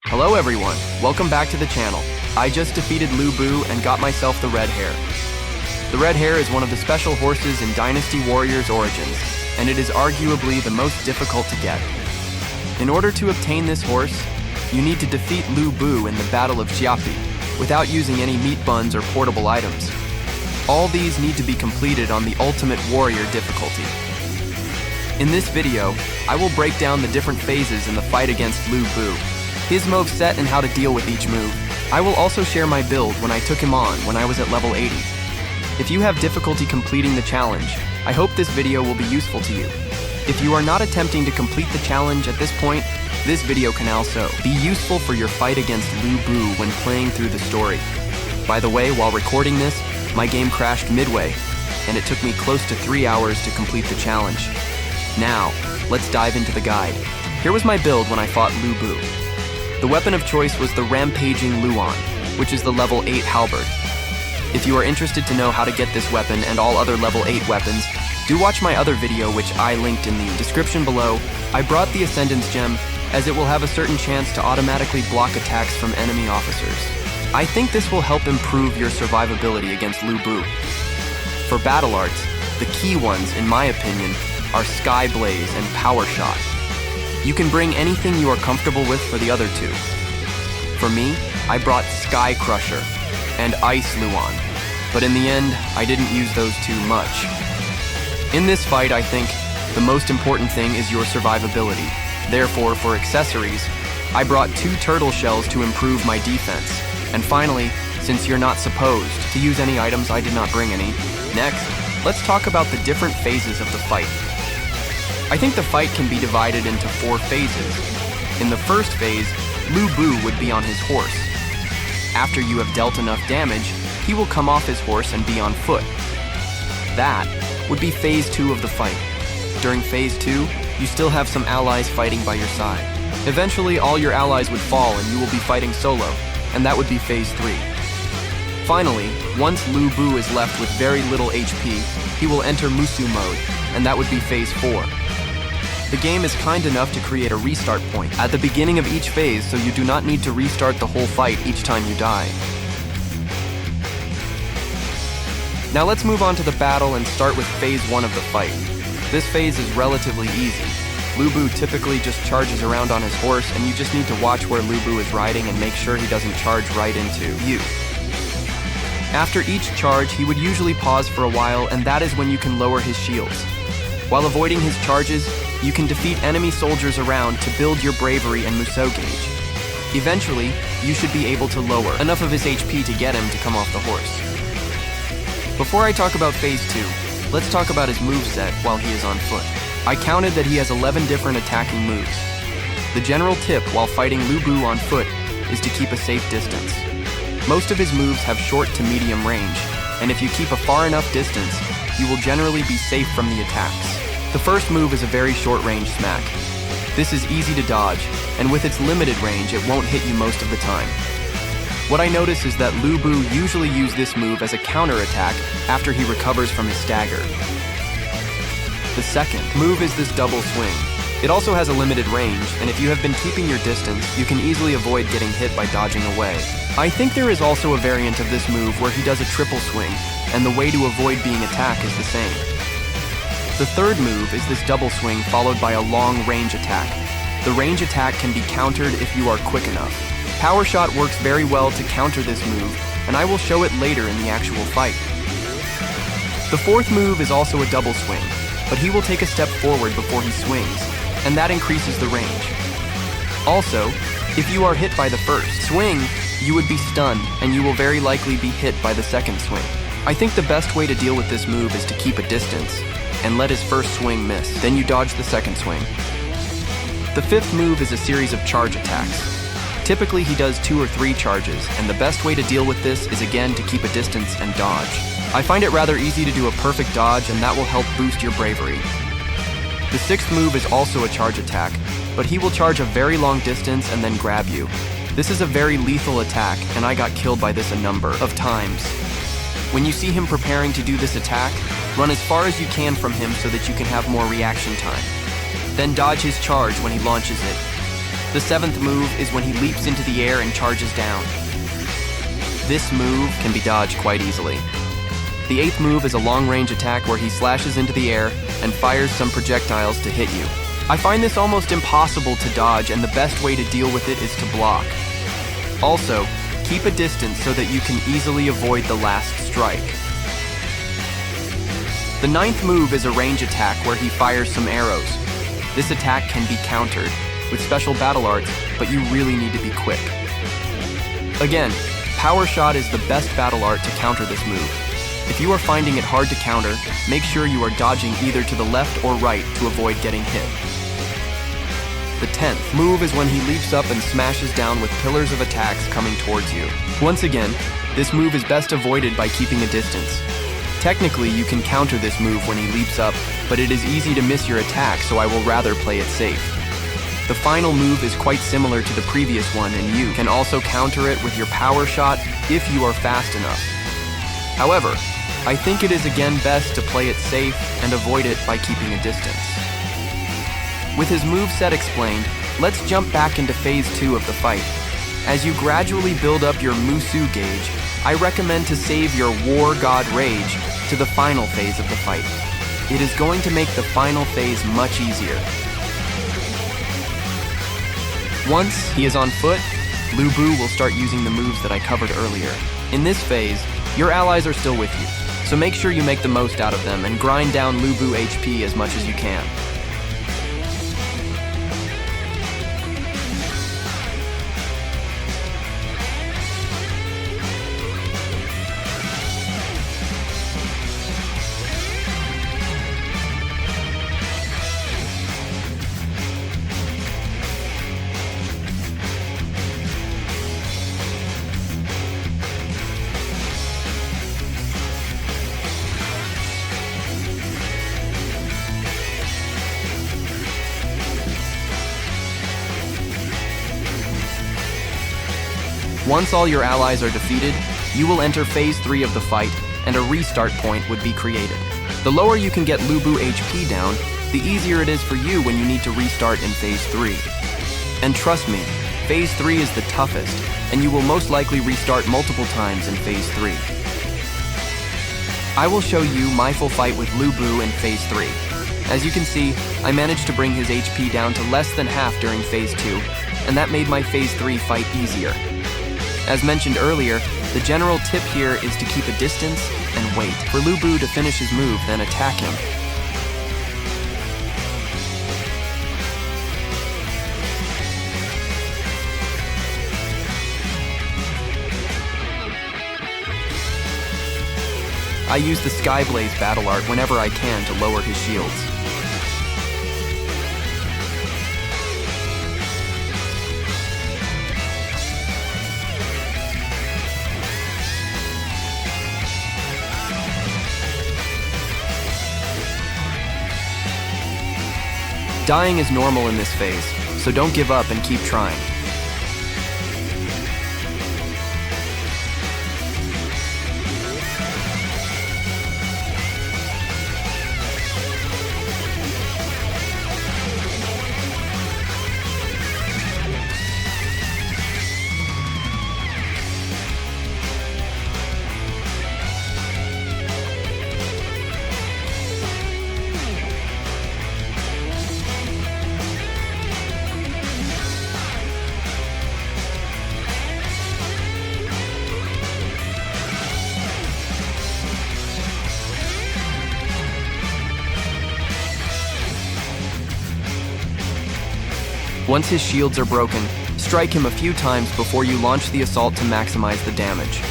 Hello everyone, welcome back to the channel. I just defeated Lu Bu and got myself the Red Hare. The Red Hare is one of the special horses in Dynasty Warriors Origins, and it is arguably the most difficult to get. In order to obtain this horse, you need to defeat Lu Bu in the Battle of Xiapi without using any meat buns or portable items. All these need to be completed on the Ultimate Warrior difficulty. In this video, I will break down the different phases in the fight against Lu Bu, his moveset and how to deal with each move. I will also share my build when I took him on when I was at level 80. If you have difficulty completing the challenge, I hope this video will be useful to you. If you are not attempting to complete the challenge at this point, this video can also be useful for your fight against Lu Bu when playing through the story. By the way, while recording this, my game crashed midway, and it took me close to 3 hours to complete the challenge. Now, let's dive into the guide. Here was my build when I fought Lu Bu. The weapon of choice was the Rampaging Luan, which is the level 8 halberd. If you are interested to know how to get this weapon and all other level 8 weapons, do watch my other video which I linked in the description below. I brought the Ascendance Gem as it will have a certain chance to automatically block attacks from enemy officers. I think this will help improve your survivability against Lu Bu. For battle arts, the key ones, in my opinion, are Sky Blaze and Power Shot. You can bring anything you are comfortable with for the other two. For me, I brought Sky Crusher and Ice Luan, but in the end, I didn't use those too much. In this fight, I think the most important thing is your survivability. Therefore, for accessories, I brought 2 turtle shells to improve my defense. And finally, since you're not supposed to use any items, I did not bring any. Next, let's talk about the different phases of the fight. I think the fight can be divided into 4 phases. In the first phase, Lu Bu would be on his horse. After you have dealt enough damage, he will come off his horse and be on foot. That would be phase 2 of the fight. During phase 2, you still have some allies fighting by your side. Eventually, all your allies would fall and you will be fighting solo, and that would be phase 3. Finally, once Lu Bu is left with very little HP, he will enter Musou mode, and that would be phase 4. The game is kind enough to create a restart point at the beginning of each phase, so you do not need to restart the whole fight each time you die. Now let's move on to the battle and start with phase 1 of the fight. This phase is relatively easy. Lu Bu typically just charges around on his horse, and you just need to watch where Lu Bu is riding and make sure he doesn't charge right into you. After each charge, he would usually pause for a while, and that is when you can lower his shields. While avoiding his charges, you can defeat enemy soldiers around to build your bravery and Musou gauge. Eventually, you should be able to lower enough of his HP to get him to come off the horse. Before I talk about phase 2, let's talk about his moveset while he is on foot. I counted that he has 11 different attacking moves. The general tip while fighting Lu Bu on foot is to keep a safe distance. Most of his moves have short to medium range, and if you keep a far enough distance, you will generally be safe from the attacks. The first move is a very short-range smack. This is easy to dodge, and with its limited range, it won't hit you most of the time. What I notice is that Lu Bu usually uses this move as a counter-attack after he recovers from his stagger. The second move is this double swing. It also has a limited range, and if you have been keeping your distance, you can easily avoid getting hit by dodging away. I think there is also a variant of this move where he does a triple swing, and the way to avoid being attacked is the same. The third move is this double swing followed by a long range attack. The range attack can be countered if you are quick enough. Power Shot works very well to counter this move, and I will show it later in the actual fight. The fourth move is also a double swing, but he will take a step forward before he swings, and that increases the range. Also, if you are hit by the first swing, you would be stunned, and you will very likely be hit by the second swing. I think the best way to deal with this move is to keep a distance, and let his first swing miss, then you dodge the second swing. The fifth move is a series of charge attacks. Typically he does 2 or 3 charges, and the best way to deal with this is again to keep a distance and dodge. I find it rather easy to do a perfect dodge, and that will help boost your bravery. The sixth move is also a charge attack, but he will charge a very long distance and then grab you. This is a very lethal attack, and I got killed by this a number of times. When you see him preparing to do this attack, run as far as you can from him so that you can have more reaction time. Then dodge his charge when he launches it. The 7th move is when he leaps into the air and charges down. This move can be dodged quite easily. The 8th move is a long-range attack where he slashes into the air and fires some projectiles to hit you. I find this almost impossible to dodge, and the best way to deal with it is to block. Also, keep a distance so that you can easily avoid the last strike. The 9th move is a range attack where he fires some arrows. This attack can be countered with special battle arts, but you really need to be quick. Again, Power Shot is the best battle art to counter this move. If you are finding it hard to counter, make sure you are dodging either to the left or right to avoid getting hit. The 10th move is when he leaps up and smashes down with pillars of attacks coming towards you. Once again, this move is best avoided by keeping a distance. Technically, you can counter this move when he leaps up, but it is easy to miss your attack, so I will rather play it safe. The final move is quite similar to the previous one, and you can also counter it with your Power Shot if you are fast enough. However, I think it is again best to play it safe and avoid it by keeping a distance. With his moveset explained, let's jump back into Phase 2 of the fight. As you gradually build up your Musou gauge, I recommend to save your War God Rage to the final phase of the fight. It is going to make the final phase much easier. Once he is on foot, Lu Bu will start using the moves that I covered earlier. In this phase, your allies are still with you, so make sure you make the most out of them and grind down Lu Bu HP as much as you can. Once all your allies are defeated, you will enter Phase 3 of the fight, and a restart point would be created. The lower you can get Lu Bu HP down, the easier it is for you when you need to restart in Phase 3. And trust me, Phase 3 is the toughest, and you will most likely restart multiple times in Phase 3. I will show you my full fight with Lu Bu in Phase 3. As you can see, I managed to bring his HP down to less than half during Phase 2, and that made my Phase 3 fight easier. As mentioned earlier, the general tip here is to keep a distance and wait for Lu Bu to finish his move, then attack him. I use the Skyblaze battle art whenever I can to lower his shields. Dying is normal in this phase, so don't give up and keep trying. Once his shields are broken, strike him a few times before you launch the assault to maximize the damage.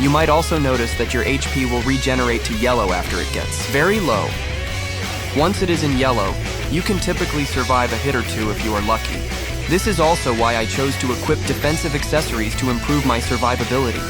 You might also notice that your HP will regenerate to yellow after it gets very low. Once it is in yellow, you can typically survive a hit or two if you are lucky. This is also why I chose to equip defensive accessories to improve my survivability.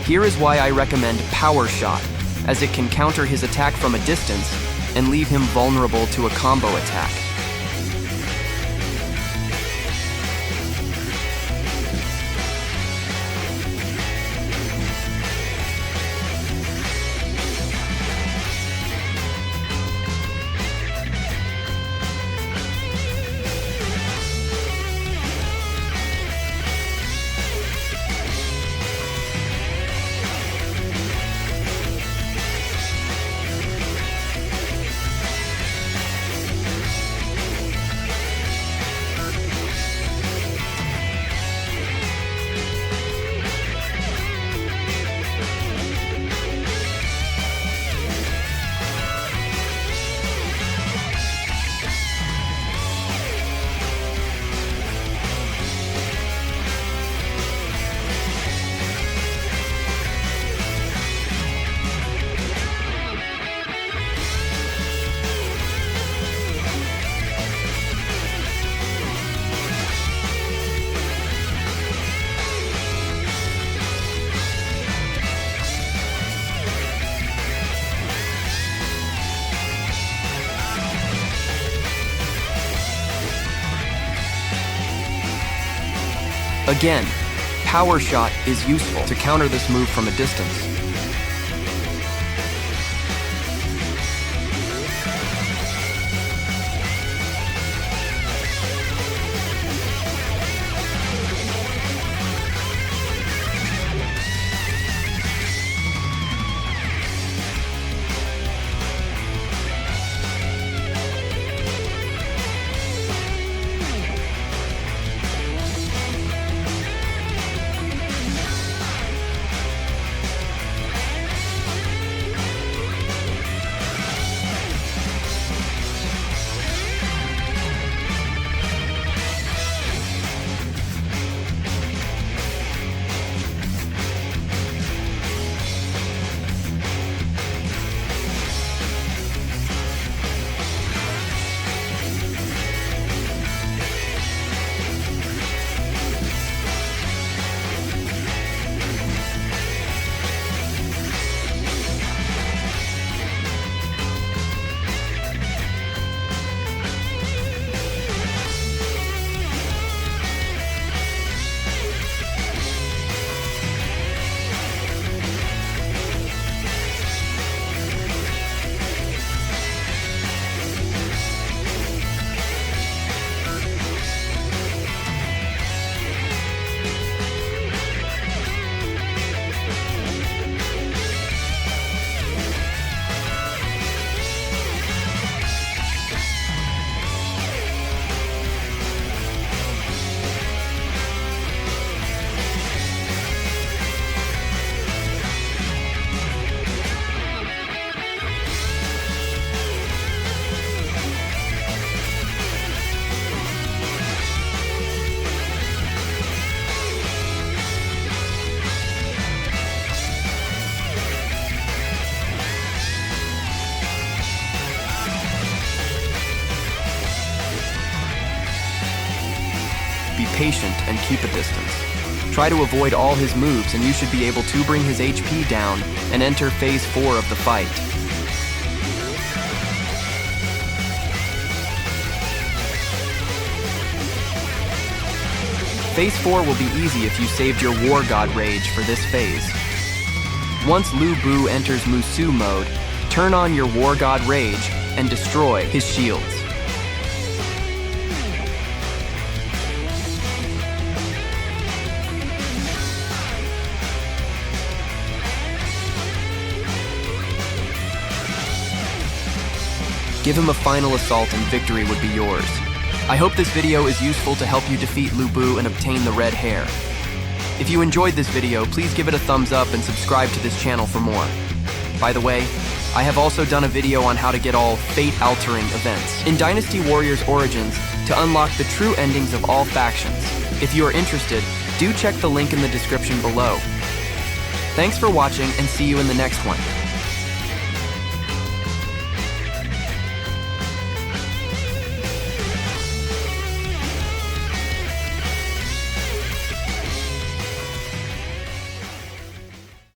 Here is why I recommend Power Shot, as it can counter his attack from a distance and leave him vulnerable to a combo attack. Again, Power Shot is useful to counter this move from a distance. Be patient and keep a distance. Try to avoid all his moves and you should be able to bring his HP down and enter phase 4 of the fight. Phase 4 will be easy if you saved your War God Rage for this phase. Once Lu Bu enters Musou mode, turn on your War God Rage and destroy his shields. Give him a final assault and victory would be yours. I hope this video is useful to help you defeat Lu Bu and obtain the Red Hare. If you enjoyed this video, please give it a thumbs up and subscribe to this channel for more. By the way, I have also done a video on how to get all fate-altering events in Dynasty Warriors Origins to unlock the true endings of all factions. If you are interested, do check the link in the description below. Thanks for watching and see you in the next one.